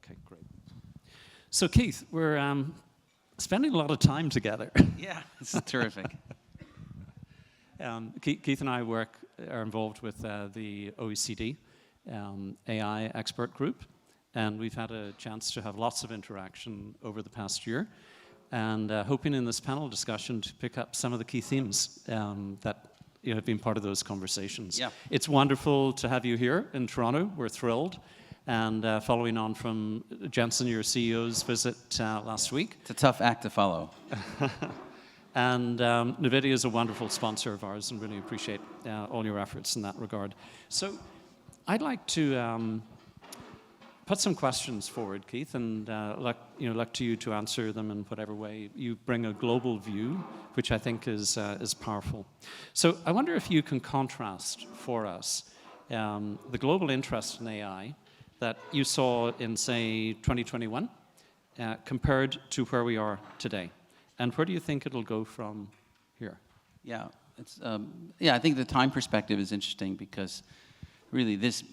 Okay, great. So Keith, we're spending a lot of time together. Yeah, this is terrific. Keith and I are involved with the OECD AI expert group, and we've had a chance to have lots of interaction over the past year, and hoping in this panel discussion to pick up some of the key themes that have been part of those conversations. Yeah. It's wonderful to have you here in Toronto. We're thrilled. And following on from Jensen, your CEO's visit last week. It's a tough act to follow. And NVIDIA is a wonderful sponsor of ours, and really appreciate all your efforts in that regard. So I'd like to put some questions forward, Keith, and look to you to answer them in whatever way. You bring a global view, which I think is powerful. So I wonder if you can contrast for us the global interest in AI that you saw in, say, 2021, compared to where we are today? And where do you think it'll go from here? Yeah, I think the time perspective is interesting because really this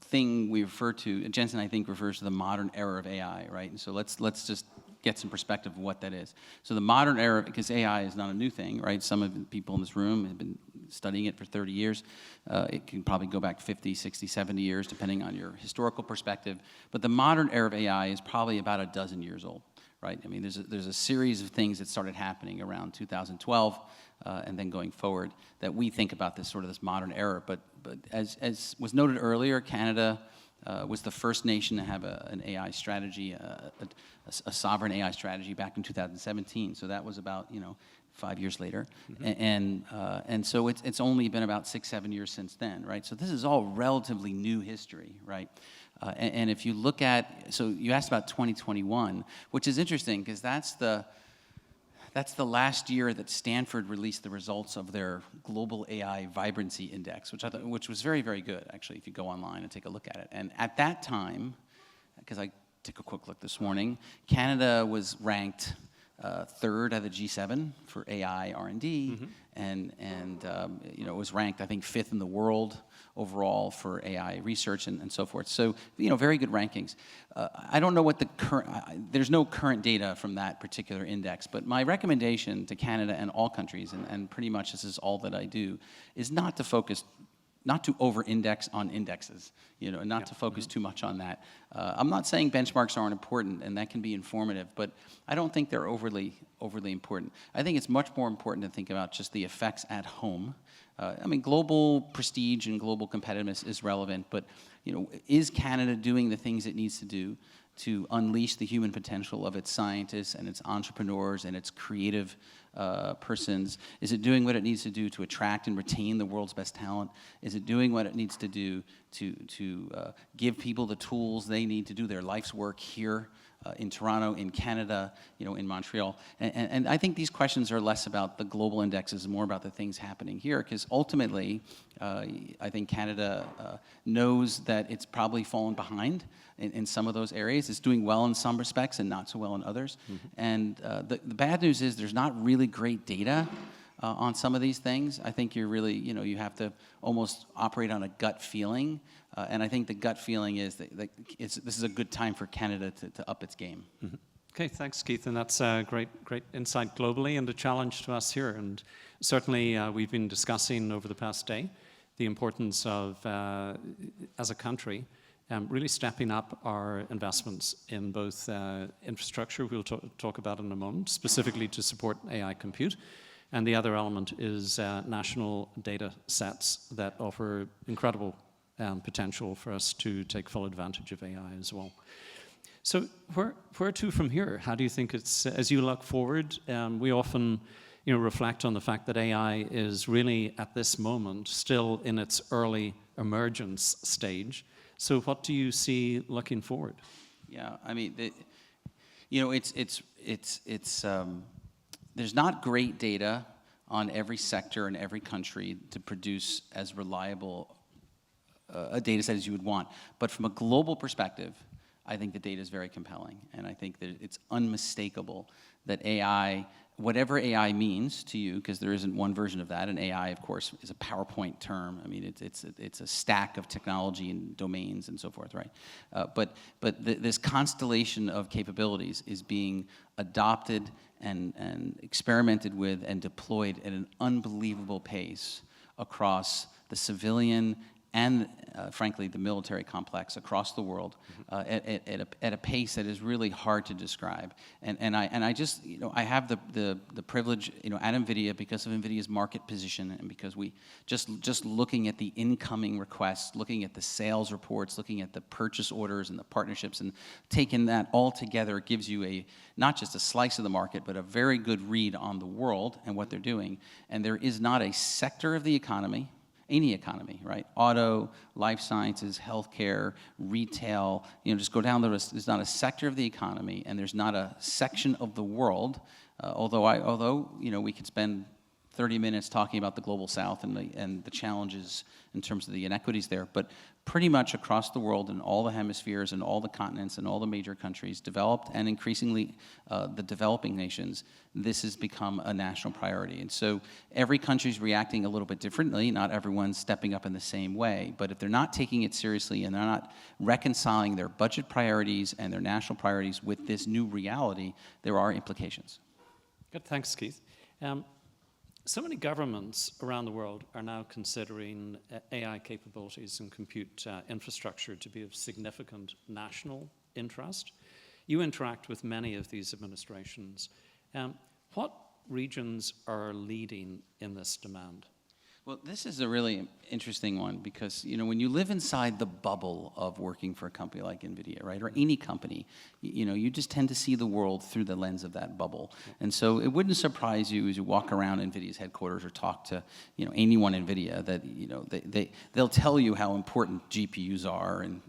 thing we refer to, Jensen, I think, refers to the modern era of AI, right? And so let's just get some perspective of what that is. So the modern era, because AI is not a new thing, right? Some of the people in this room have been studying it for 30 years. It can probably go back 50, 60, 70 years, depending on your historical perspective. But the modern era of AI is probably about a dozen years old, right? I mean, there's a series of things that started happening around 2012 and then going forward that we think about this modern era. But as was noted earlier, Canada was the first nation to have an AI strategy, a sovereign AI strategy back in 2017. So that was about 5 years later, and so it's only been about 6-7 years since then, right? So this is all relatively new history, right? And if you look at, so you asked about 2021, which is interesting because that's the last year that Stanford released the results of their Global AI Vibrancy Index, which was very, very good, actually, if you go online and take a look at it. And at that time, because I took a quick look this morning, Canada was ranked third out of the G7 for AI R&D, and it was ranked, I think, fifth in the world overall for AI research and so forth. So, very good rankings. I don't know what the there's no current data from that particular index, but my recommendation to Canada and all countries, and pretty much this is all that I do, is not to over-index on indexes, and not to focus too much on that. I'm not saying benchmarks aren't important, and that can be informative, but I don't think they're overly important. I think it's much more important to think about just the effects at home. Global prestige and global competitiveness is relevant, but is Canada doing the things it needs to do to unleash the human potential of its scientists and its entrepreneurs and its creative persons? Is it doing what it needs to do to attract and retain the world's best talent? Is it doing what it needs to do to give people the tools they need to do their life's work here in Toronto, in Canada, in Montreal? And I think these questions are less about the global indexes and more about the things happening here, because ultimately, I think Canada knows that it's probably fallen behind in some of those areas. It's doing well in some respects and not so well in others. And the bad news is there's not really great data on some of these things. I think you're really, you have to almost operate on a gut feeling. And I think the gut feeling is that this is a good time for Canada to up its game. Okay, thanks, Keith. And that's great insight globally and a challenge to us here. And certainly we've been discussing over the past day the importance of, as a country, really stepping up our investments in both infrastructure, we'll talk about in a moment, specifically to support AI compute. And the other element is national data sets that offer incredible potential for us to take full advantage of AI as well. So where to from here? How do you think it's, as you look forward, we often reflect on the fact that AI is really at this moment still in its early emergence stage. So what do you see looking forward? Yeah, I mean, there's not great data on every sector in every country to produce as reliable a data set as you would want. But from a global perspective, I think the data is very compelling, and I think that it's unmistakable that AI whatever AI means to you, because there isn't one version of that, and AI, of course, is a PowerPoint term. I mean, it's a stack of technology and domains and so forth, right? But this constellation of capabilities is being adopted and experimented with and deployed at an unbelievable pace across the civilian and, frankly, the military complex across the world, at a pace that is really hard to describe. And I just, I have the privilege, at NVIDIA, because of NVIDIA's market position, and because we just looking at the incoming requests, looking at the sales reports, looking at the purchase orders and the partnerships, and taking that all together gives you not just a slice of the market, but a very good read on the world and what they're doing. And there is not a sector of the economy, any economy, right? Auto, life sciences, healthcare, retail, just go down the list. There's not a sector of the economy, and there's not a section of the world, although we could spend 30 minutes talking about the global south and the challenges in terms of the inequities there, but pretty much across the world in all the hemispheres and all the continents and all the major countries, developed and increasingly the developing nations, this has become a national priority. And so every country's reacting a little bit differently. Not everyone's stepping up in the same way, but if they're not taking it seriously and they're not reconciling their budget priorities and their national priorities with this new reality, there are implications. Good, thanks, Keith. So many governments around the world are now considering AI capabilities and compute infrastructure to be of significant national interest. You interact with many of these administrations. What regions are leading in this demand? Well, this is a really interesting one because, when you live inside the bubble of working for a company like NVIDIA, right, or any company, you just tend to see the world through the lens of that bubble. And so it wouldn't surprise you as you walk around NVIDIA's headquarters or talk to, anyone in NVIDIA that, they'll tell you how important GPUs are and,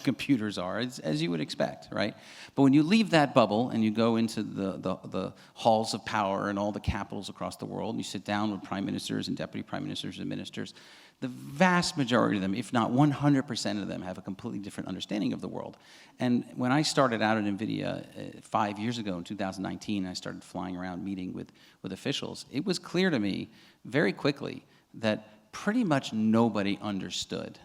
computers are, as you would expect, right? But when you leave that bubble and you go into the halls of power and all the capitals across the world, and you sit down with prime ministers and deputy prime ministers and ministers, the vast majority of them, if not 100% of them, have a completely different understanding of the world. And when I started out at NVIDIA 5 years ago in 2019, I started flying around meeting with officials. It was clear to me very quickly that pretty much nobody understood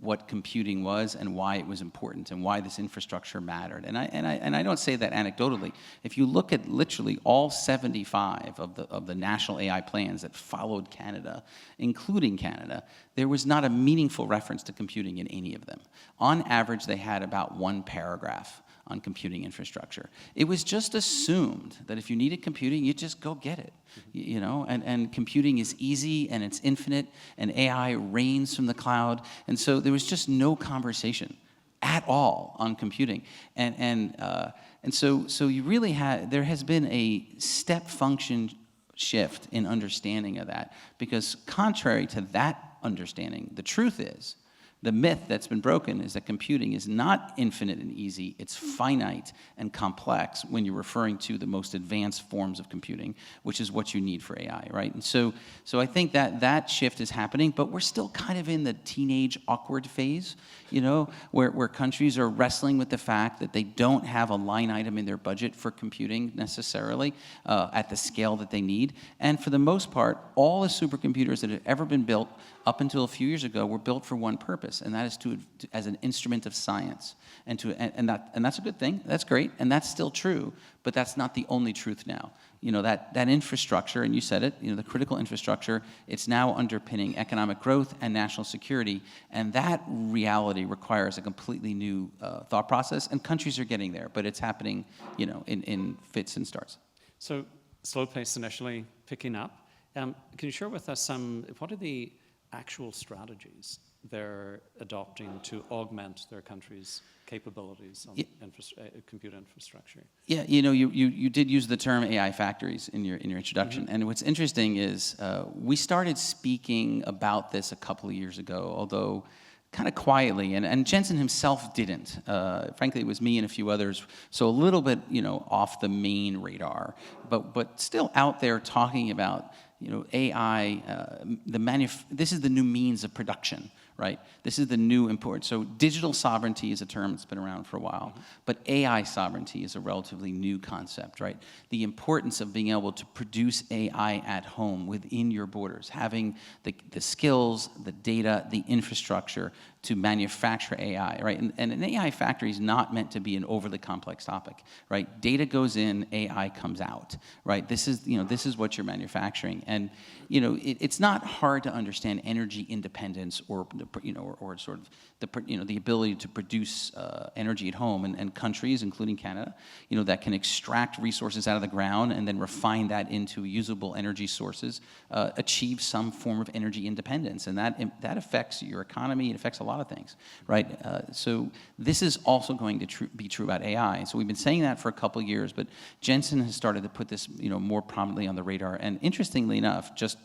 what computing was and why it was important and why this infrastructure mattered. And I don't say that anecdotally. If you look at literally all 75 of the national AI plans that followed Canada, including Canada, there was not a meaningful reference to computing in any of them. On average, they had about one paragraph on computing infrastructure. It was just assumed that if you needed computing, you just go get it, and computing is easy and it's infinite and AI rains from the cloud. And so there was just no conversation at all on computing. And so you really there has been a step function shift in understanding of that, because contrary to that understanding, the truth is, the myth that's been broken is that computing is not infinite and easy, it's finite and complex when you're referring to the most advanced forms of computing, which is what you need for AI, right? And so I think that shift is happening, but we're still kind of in the teenage awkward phase, where countries are wrestling with the fact that they don't have a line item in their budget for computing necessarily at the scale that they need. And for the most part, all the supercomputers that have ever been built up until a few years ago were built for one purpose, and that is as an instrument of science. And that's a good thing. That's great, and that's still true. But that's not the only truth now. That infrastructure, and you said it. The critical infrastructure. It's now underpinning economic growth and national security, and that reality requires a completely new thought process. And countries are getting there, but it's happening, in fits and starts. So slow pace initially, picking up. Can you share with us what are the actual strategies they're adopting to augment their country's capabilities on compute infrastructure? Yeah, you did use the term AI factories in your introduction, Mm-hmm. and what's interesting is we started speaking about this a couple of years ago, although kind of quietly, and Jensen himself didn't. Frankly, it was me and a few others, so a little bit off the main radar, but still out there talking about AI. This is the new means of production, right? This is the new important. So digital sovereignty is a term that's been around for a while, but AI sovereignty is a relatively new concept, right? The importance of being able to produce AI at home within your borders, having the skills, the data, the infrastructure to manufacture AI, right? And an AI factory is not meant to be an overly complex topic, right? Data goes in, AI comes out, right? This is what you're manufacturing. And, it's not hard to understand energy independence or sort of the ability to produce energy at home, and countries, including Canada, that can extract resources out of the ground and then refine that into usable energy sources, achieve some form of energy independence. And that affects your economy, it affects a lot of things, right? So this is also going to be true about AI. So we've been saying that for a couple of years, but Jensen has started to put this, more prominently on the radar. And interestingly enough, just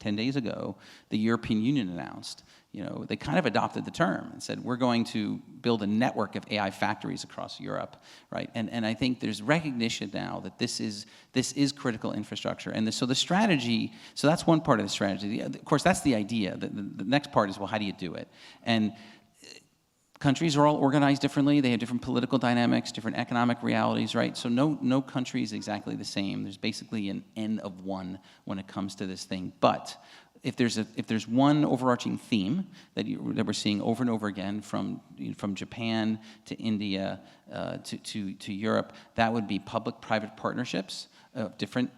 10 days ago, the European Union announced, they kind of adopted the term and said, we're going to build a network of AI factories across Europe, right? And I think there's recognition now that this is critical infrastructure. And so the strategy, so that's one part of the strategy. Of course, that's the idea. The next part is, well, how do you do it? And countries are all organized differently. They have different political dynamics, different economic realities, right? So no country is exactly the same. There's basically an N of one when it comes to this thing. But if there's one overarching theme that we're seeing over and over again from Japan to India to Europe, that would be public-private partnerships of different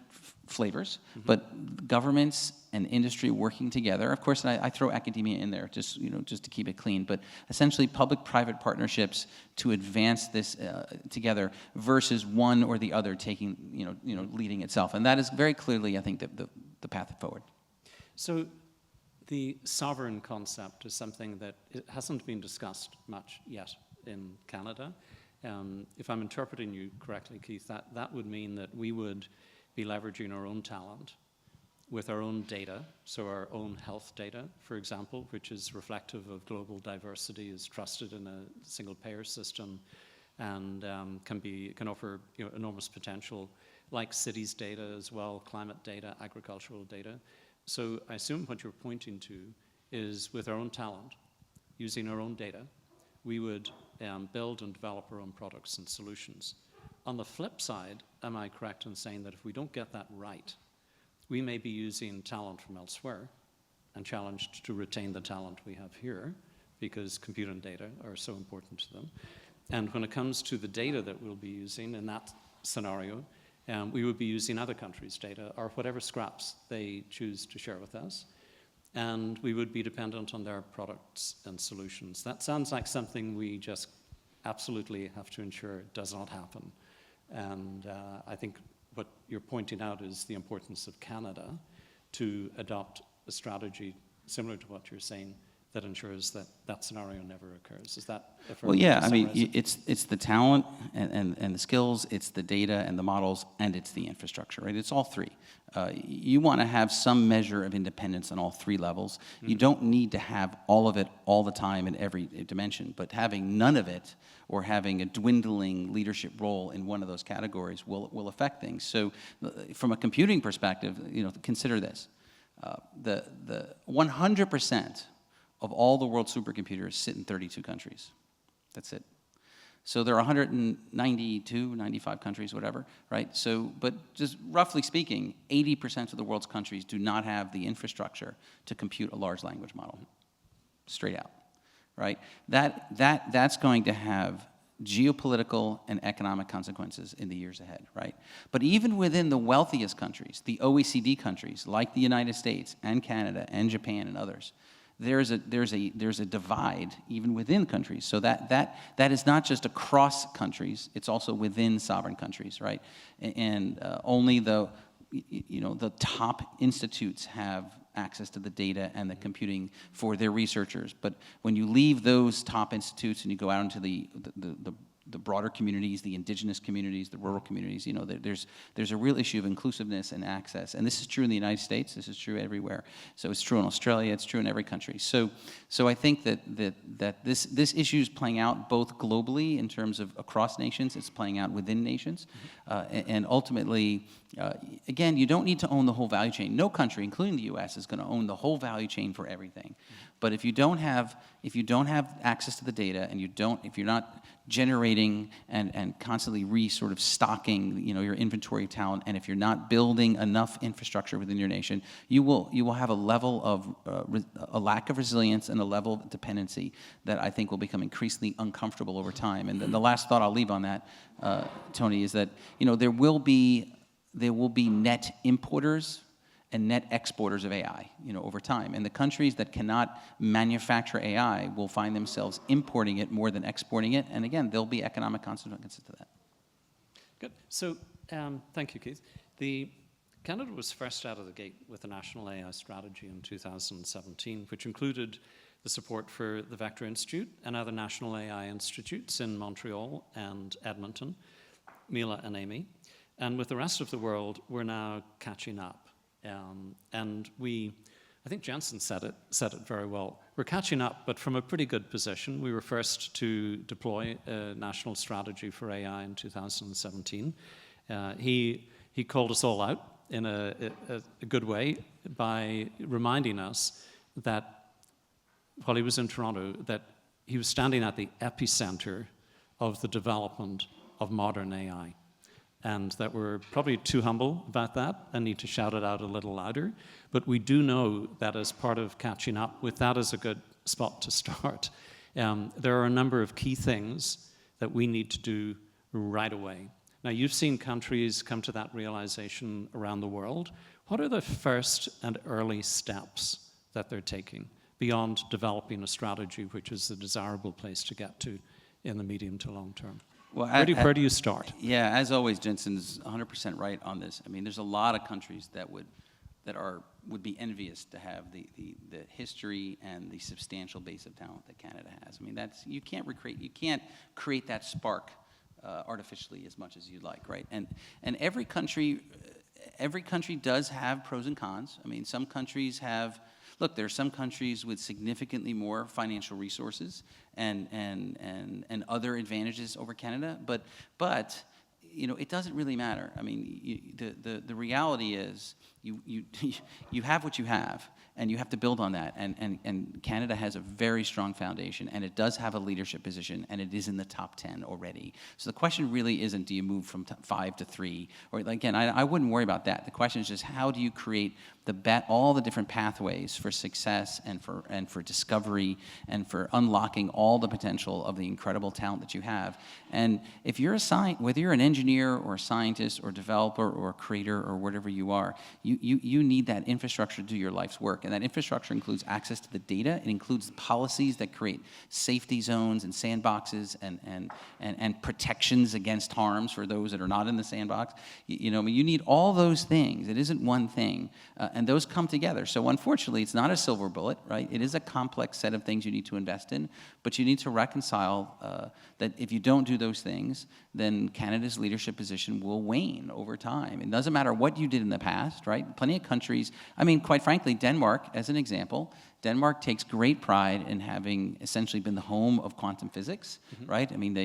flavors, but governments and industry working together. Of course, I throw academia in there just to keep it clean, but essentially public-private partnerships to advance this together versus one or the other taking, leading itself. And that is very clearly, I think, the path forward. So the sovereign concept is something that it hasn't been discussed much yet in Canada. If I'm interpreting you correctly, Keith, that would mean that we would be leveraging our own talent with our own data, so our own health data, for example, which is reflective of global diversity, is trusted in a single payer system, and can offer enormous potential, like cities data as well, climate data, agricultural data. So I assume what you're pointing to is with our own talent, using our own data, we would build and develop our own products and solutions. On the flip side, am I correct in saying that if we don't get that right, we may be using talent from elsewhere and challenged to retain the talent we have here because compute and data are so important to them. And when it comes to the data that we'll be using in that scenario, we would be using other countries' data or whatever scraps they choose to share with us, and we would be dependent on their products and solutions. That sounds like something we just absolutely have to ensure does not happen. And I think what you're pointing out is the importance of Canada to adopt a strategy similar to what you're saying that ensures that that scenario never occurs. Is that a fair? Well, yeah, I mean, it's the talent and the skills, it's the data and the models, and it's the infrastructure, right? It's all three. You want to have some measure of independence on all three levels. Mm-hmm. You don't need to have all of it all the time in every dimension, but having none of it or having a dwindling leadership role in one of those categories will affect things. So from a computing perspective, consider this. The 100% of all the world's supercomputers sit in 32 countries. That's it. So there are 192, 95 countries, whatever, right? So, but just roughly speaking, 80% of the world's countries do not have the infrastructure to compute a large language model, straight out, right? That's going to have geopolitical and economic consequences in the years ahead, right? But even within the wealthiest countries, the OECD countries, like the United States and Canada and Japan and others, there's a divide even within countries. So that is not just across countries; it's also within sovereign countries, right? And only the top institutes have access to the data and the computing for their researchers. But when you leave those top institutes and you go out into the broader communities, the indigenous communities, the rural communities, there's a real issue of inclusiveness and access. And this is true in the United States. This is true everywhere. So it's true in Australia. It's true in every country. So I think that this issue is playing out both globally in terms of across nations. It's playing out within nations. And ultimately, again, you don't need to own the whole value chain. No country, including the U.S., is going to own the whole value chain for everything. But if you don't have access to the data, and if you're not generating and constantly sort of stocking, your inventory of talent, and if you're not building enough infrastructure within your nation, you will have a level of a lack of resilience and a level of dependency that I think will become increasingly uncomfortable over time. And then the last thought I'll leave on that, Tony, is that there will be net importers and net exporters of AI, over time. And the countries that cannot manufacture AI will find themselves importing it more than exporting it. And again, there'll be economic consequences to that. Good. So, thank you, Keith. Canada was first out of the gate with a national AI strategy in 2017, which included the support for the Vector Institute and other national AI institutes in Montreal and Edmonton, Mila and Amy. And with the rest of the world, we're now catching up. And I think Jensen said it very well. We're catching up, but from a pretty good position. We were first to deploy a national strategy for AI in 2017. He called us all out in a good way by reminding us that while he was in Toronto, that he was standing at the epicenter of the development of modern AI. And that we're probably too humble about that and need to shout it out a little louder. But we do know that as part of catching up, with that as a good spot to start, there are a number of key things that we need to do right away. Now, you've seen countries come to that realization around the world. What are the first and early steps that they're taking beyond developing a strategy, which is the desirable place to get to in the medium to long term? Well, where do you start? Yeah, as always, Jensen's 100% right on this. I mean, there's a lot of countries that would be envious to have the history and the substantial base of talent that Canada has. I mean, you can't create that spark artificially as much as you'd like, right? And every country does have pros and cons. I mean, some countries have. Look, there are some countries with significantly more financial resources and other advantages over Canada, but it doesn't really matter. I mean, the reality is you have what you have, and you have to build on that. And Canada has a very strong foundation, and it does have a leadership position, and it is in the top 10 already. So the question really isn't, do you move from 5 to 3? Or again, I wouldn't worry about that. The question is just, how do you create all the different pathways for success and for discovery and for unlocking all the potential of the incredible talent that you have? And if you're whether you're an engineer or a scientist or developer or a creator or whatever you are, you need that infrastructure to do your life's work. And that infrastructure includes access to the data. It includes policies that create safety zones and sandboxes and protections against harms for those that are not in the sandbox. I mean, you need all those things. It isn't one thing. And those come together. So unfortunately, it's not a silver bullet, right? It is a complex set of things you need to invest in, but you need to reconcile that if you don't do those things, then Canada's leadership position will wane over time. It doesn't matter what you did in the past, right? Plenty of countries, I mean, quite frankly, Denmark, as an example, Denmark takes great pride in having essentially been the home of quantum physics, right? I mean,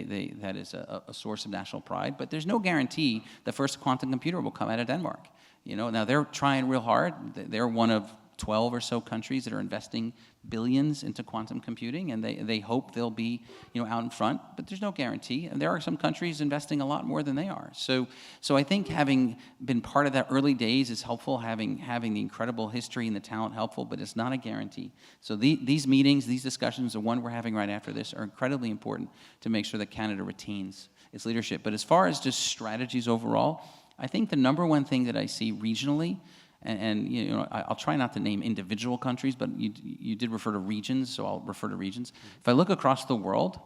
that is a source of national pride, but there's no guarantee the first quantum computer will come out of Denmark. Now they're trying real hard. They're one of 12 or so countries that are investing billions into quantum computing, and they hope they'll be out in front, but there's no guarantee. And there are some countries investing a lot more than they are. So I think having been part of that early days is helpful, having the incredible history and the talent helpful, but it's not a guarantee. So these meetings, these discussions, the one we're having right after this, are incredibly important to make sure that Canada retains its leadership. But as far as just strategies overall, I think the number one thing that I see regionally, and I'll try not to name individual countries, but you did refer to regions, so I'll refer to regions. If I look across the world,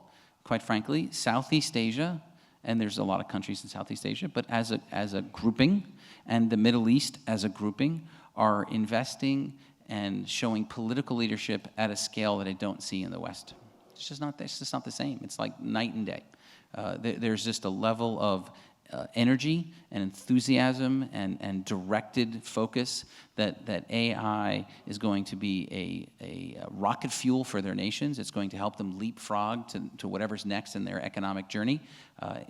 quite frankly, Southeast Asia, and there's a lot of countries in Southeast Asia, but as a grouping, and the Middle East as a grouping, are investing and showing political leadership at a scale that I don't see in the West. It's just not the same. It's like night and day. There's just a level of energy and enthusiasm and directed focus that AI is going to be a rocket fuel for their nations. It's going to help them leapfrog to whatever's next in their economic journey,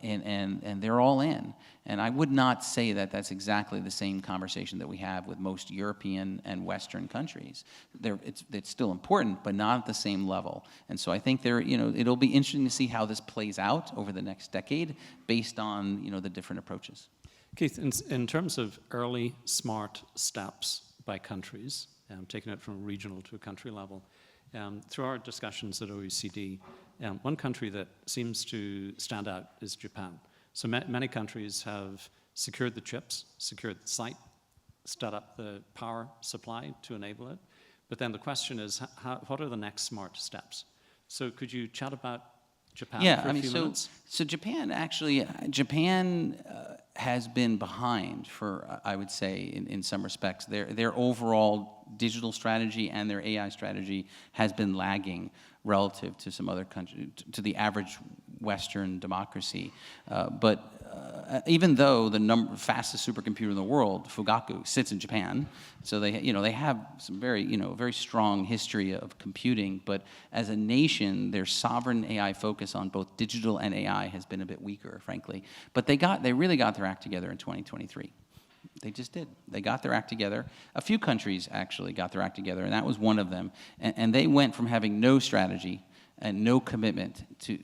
and they're all in. And I would not say that that's exactly the same conversation that we have with most European and Western countries. It's still important, but not at the same level. And so I think it'll be interesting to see how this plays out over the next decade based on the different approaches. Keith, in terms of early smart steps by countries, taking it from a regional to a country level, through our discussions at OECD, one country that seems to stand out is Japan. So many countries have secured the chips, secured the site, set up the power supply to enable it. But then the question is, what are the next smart steps? So could you chat about Japan for a few minutes? So Japan has been behind for, I would say, in some respects. Their overall digital strategy and their AI strategy has been lagging relative to some other countries, to the average Western democracy. But even though the fastest supercomputer in the world, Fugaku, sits in Japan, so they have some very strong history of computing. But as a nation, their sovereign AI focus on both digital and AI has been a bit weaker, frankly. But they really got their act together in 2023. They just did. They got their act together. A few countries actually got their act together, and that was one of them. And they went from having no strategy and no commitment to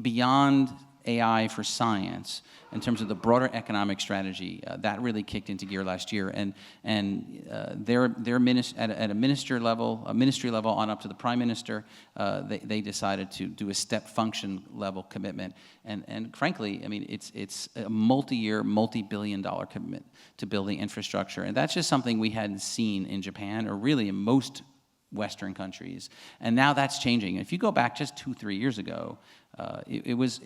beyond AI for science in terms of the broader economic strategy. That really kicked into gear last year, and at a ministry level on up to the prime minister, they decided to do a step function level commitment, and frankly, I mean, it's a multi-year, multi-billion-dollar commitment to building infrastructure, and that's just something we hadn't seen in Japan or really in most Western countries, and now that's changing. If you go back just 2-3 years ago, it was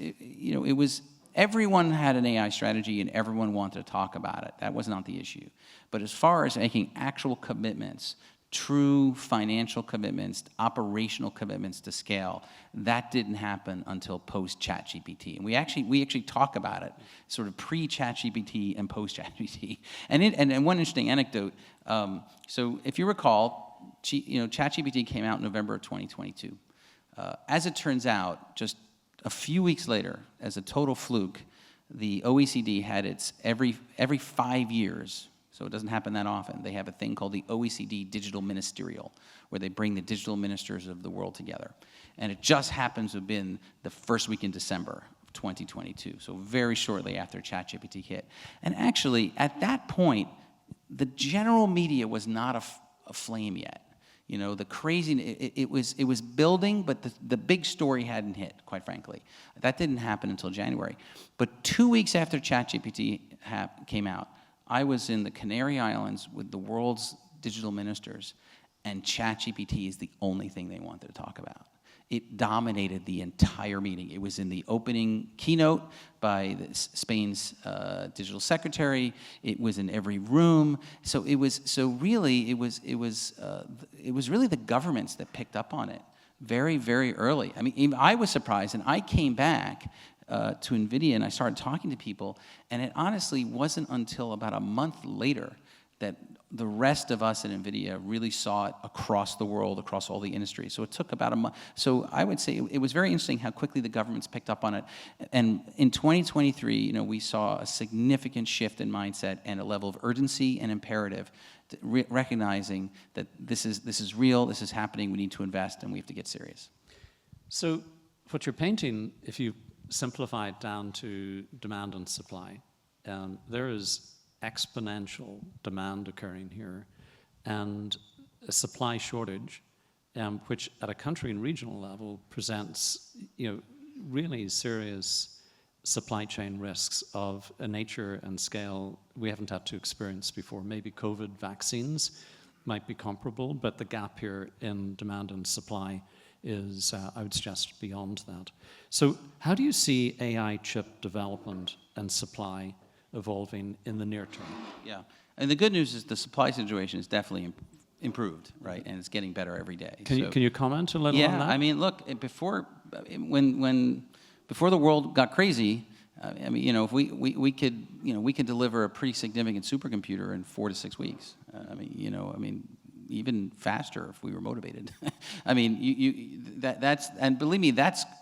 everyone had an AI strategy and everyone wanted to talk about it. That was not the issue. But as far as making actual commitments, true financial commitments, operational commitments to scale, that didn't happen until post-ChatGPT. And we actually talk about it, sort of pre-ChatGPT and post-ChatGPT. And one interesting anecdote. So if you recall, ChatGPT came out in November of 2022. As it turns out, just a few weeks later, as a total fluke, the OECD had its every 5 years, so it doesn't happen that often, they have a thing called the OECD Digital Ministerial, where they bring the digital ministers of the world together. And it just happens to have been the first week in December of 2022, so very shortly after ChatGPT hit. And actually, at that point, the general media was not aflame yet. The crazy, it was building, but the big story hadn't hit, quite frankly. That didn't happen until January. But 2 weeks after ChatGPT came out, I was in the Canary Islands with the world's digital ministers, and ChatGPT is the only thing they wanted to talk about. It dominated the entire meeting. It was in the opening keynote by Spain's digital secretary. It was in every room. So it was really the governments that picked up on it very, very early. I mean, I was surprised, and I came back to NVIDIA and I started talking to people, and it honestly wasn't until about a month later that the rest of us at NVIDIA really saw it across the world, across all the industries. So it took about a month. So I would say it was very interesting how quickly the governments picked up on it. And in 2023, we saw a significant shift in mindset and a level of urgency and imperative, recognizing that this is real, this is happening, we need to invest, and we have to get serious. So what you're painting, if you simplify it down to demand and supply, there is exponential demand occurring here and a supply shortage, which at a country and regional level presents really serious supply chain risks of a nature and scale we haven't had to experience before. Maybe COVID vaccines might be comparable, but the gap here in demand and supply is, I would suggest, beyond that. So how do you see AI chip development and supply evolving in the near term? Yeah, and the good news is the supply situation is definitely improved, right? And it's getting better every day. Can you comment a little on that? Yeah, I mean, look, before the world got crazy, I mean, you know, if we could, you know, we could deliver a pretty significant supercomputer in 4 to 6 weeks. I mean, you know, I mean, even faster if we were motivated. I mean, that's, and believe me,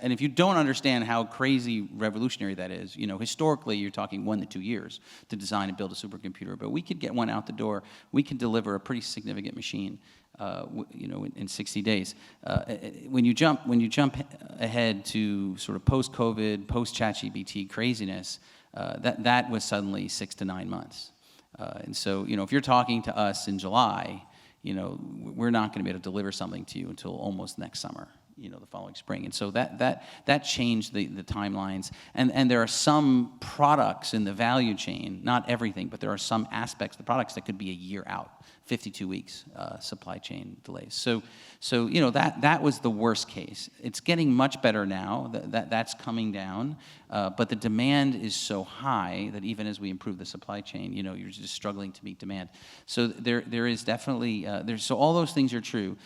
and if you don't understand how crazy revolutionary that is, you know, historically you're talking 1 to 2 years to design and build a supercomputer, but we could get one out the door. We could deliver a pretty significant machine, you know, in 60 days. When you jump ahead to sort of post-COVID, post-ChatGPT craziness, that was suddenly 6 to 9 months. And so, you know, if you're talking to us in July, you know, we're not going to be able to deliver something to you until almost next summer, you know, the following spring. And so that changed the timelines. And there are some products in the value chain, not everything, but there are some aspects of the products that could be a year out, 52 weeks supply chain delays. So you know, that was the worst case. It's getting much better now. That's coming down. But the demand is so high that even as we improve the supply chain, you know, you're just struggling to meet demand. So there is definitely, so all those things are true.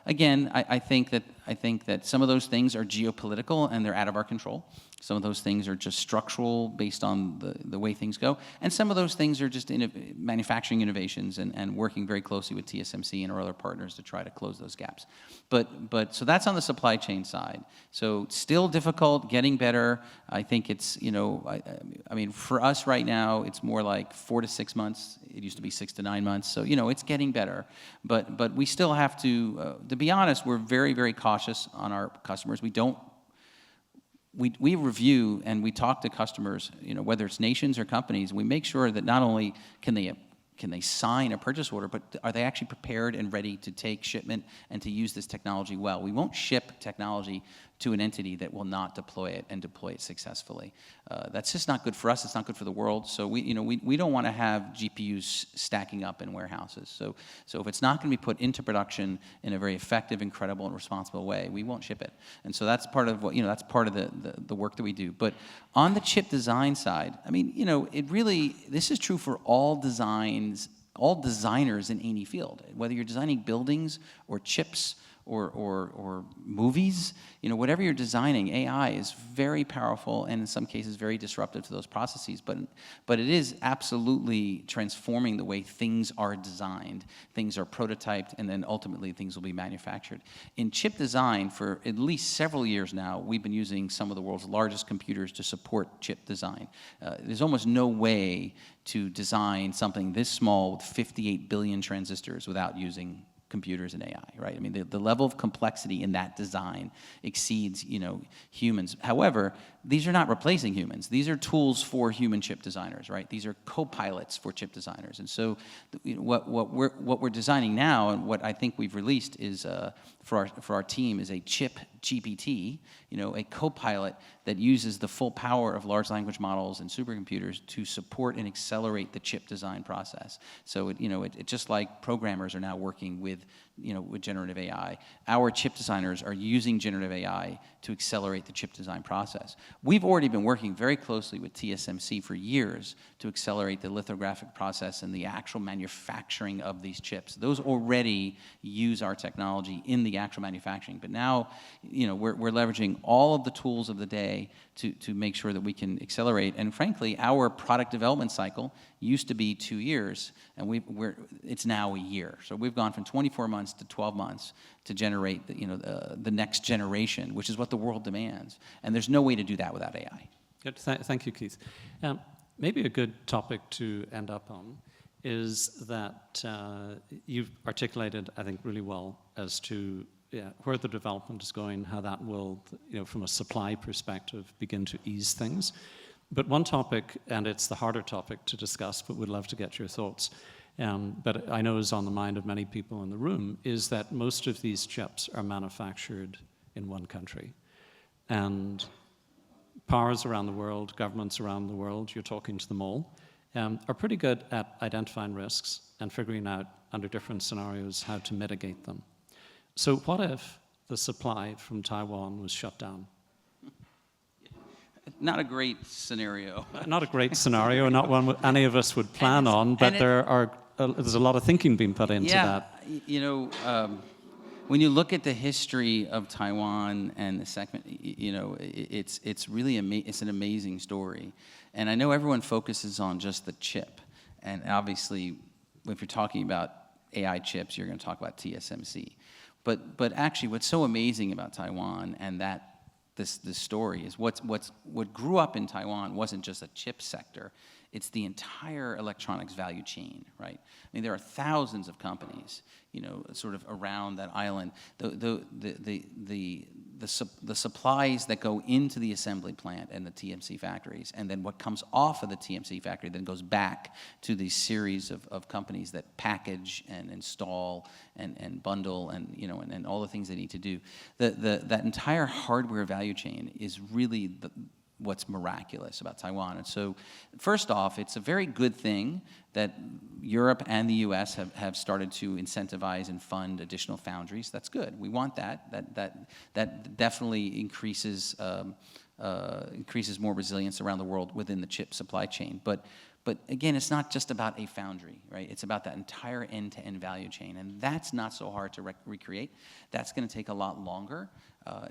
Again, I think that some of those things are geopolitical and they're out of our control. Some of those things are just structural based on the way things go. And some of those things are just manufacturing innovations and working very closely with TSMC and our other partners to try to close those gaps. But so that's on the supply chain side. So still difficult, getting better. I think it's, you know, I mean, for us right now, it's more like 4 to 6 months. It used to be 6 to 9 months. So, you know, it's getting better. But we still have to be honest, we're very, very cautious on our customers. We review and we talk to customers, you know, whether it's nations or companies, we make sure that not only can they sign a purchase order, but are they actually prepared and ready to take shipment and to use this technology well? We won't ship technology to an entity that will not deploy it and deploy it successfully. That's just not good for us. It's not good for the world. So we don't want to have GPUs stacking up in warehouses. So if it's not going to be put into production in a very effective, incredible, and responsible way, we won't ship it. And so that's part of what, you know, that's part of the work that we do. But on the chip design side, I mean, you know, this is true for all designers in any field, whether you're designing buildings or chips or movies, you know, whatever you're designing, AI is very powerful and in some cases very disruptive to those processes. But it is absolutely transforming the way things are designed. Things are prototyped and then ultimately things will be manufactured. In chip design, for at least several years now, we've been using some of the world's largest computers to support chip design. There's almost no way to design something this small with 58 billion transistors without using computers and AI, right? I mean, the level of complexity in that design exceeds, you know, humans. However, these are not replacing humans. These are tools for human chip designers, right? These are co-pilots for chip designers. And so, you know, what we're designing now, and what I think we've released is for our team is a chip GPT, you know, a co-pilot that uses the full power of large language models and supercomputers to support and accelerate the chip design process. So it just like programmers are now working with generative AI, our chip designers are using generative AI to accelerate the chip design process. We've already been working very closely with TSMC for years to accelerate the lithographic process and the actual manufacturing of these chips. Those already use our technology in the actual manufacturing. But now, you know, we're leveraging all of the tools of the day to make sure that we can accelerate. And frankly, our product development cycle used to be 2 years, and it's now a year. So we've gone from 24 months to 12 months to generate the next generation, which is what the world demands. And there's no way to do that without AI. Good. Thank you, Keith. Maybe a good topic to end up on is that you've articulated, I think, really well as to where the development is going, how that will, from a supply perspective, begin to ease things. But one topic, and it's the harder topic to discuss, but would love to get your thoughts, but I know is on the mind of many people in the room, is that most of these chips are manufactured in one country. And powers around the world, governments around the world, you're talking to them all, are pretty good at identifying risks and figuring out under different scenarios how to mitigate them. So what if the supply from Taiwan was shut down? Not a great scenario. Not a great scenario, not one any of us would plan on, but there's a lot of thinking being put into that. when you look at the history of Taiwan and the segment, you know, it's really it's an amazing story. And I know everyone focuses on just the chip. And obviously, if you're talking about AI chips, you're going to talk about TSMC. But actually, what's so amazing about Taiwan and this story is what grew up in Taiwan wasn't just a chip sector. It's the entire electronics value chain, right? I mean, there are thousands of companies, you know, sort of around that island. The supplies that go into the assembly plant and the TMC factories, and then what comes off of the TMC factory then goes back to these series of companies that package and install and bundle and, you know, and all the things they need to do. That entire hardware value chain is really what's miraculous about Taiwan. And so, first off, it's a very good thing that Europe and the US have started to incentivize and fund additional foundries. That's good. We want that. That definitely increases more resilience around the world within the chip supply chain. But again, it's not just about a foundry, right? It's about that entire end-to-end value chain, and that's not so hard to recreate. That's going to take a lot longer.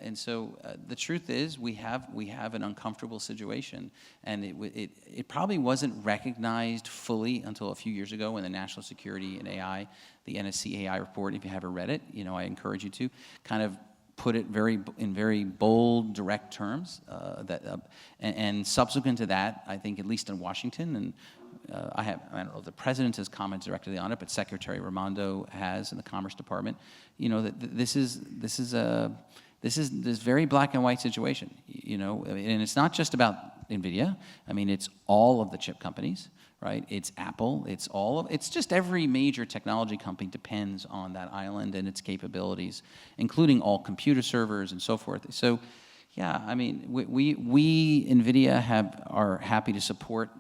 And so the truth is, we have an uncomfortable situation, and it probably wasn't recognized fully until a few years ago when the National Security and AI, the NSC-AI report, if you haven't read it, you know, I encourage you to, kind of put it in very bold, direct terms. And subsequent to that, I think at least in Washington, and I don't know if the president has commented directly on it, but Secretary Raimondo has in the Commerce Department. You know, that this is this very black and white situation, you know, and it's not just about NVIDIA. I mean, it's all of the chip companies, right? It's Apple, it's just every major technology company depends on that island and its capabilities, including all computer servers and so forth. So, yeah, I mean, we NVIDIA are happy to support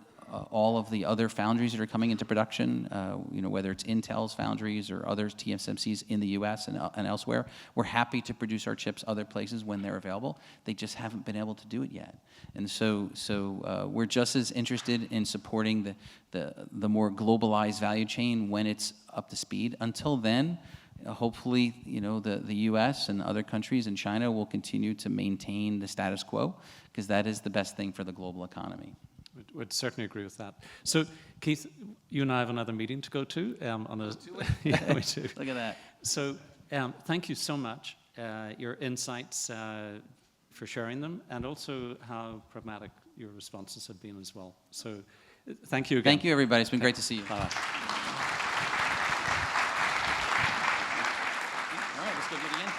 all of the other foundries that are coming into production, you know, whether it's Intel's foundries or others, TSMC's in the US and elsewhere. We're happy to produce our chips other places when they're available. They just haven't been able to do it yet. And so we're just as interested in supporting the more globalized value chain when it's up to speed. Until then, hopefully, you know, the US and other countries and China will continue to maintain the status quo, because that is the best thing for the global economy. Would certainly agree with that. So, Keith, you and I have another meeting to go to. Yeah, we do. Look at that. So, thank you so much. Your insights, for sharing them, and also how pragmatic your responses have been as well. So, thank you again. Thank you, everybody. It's been great to see you. Bye. All right, let's go do it again.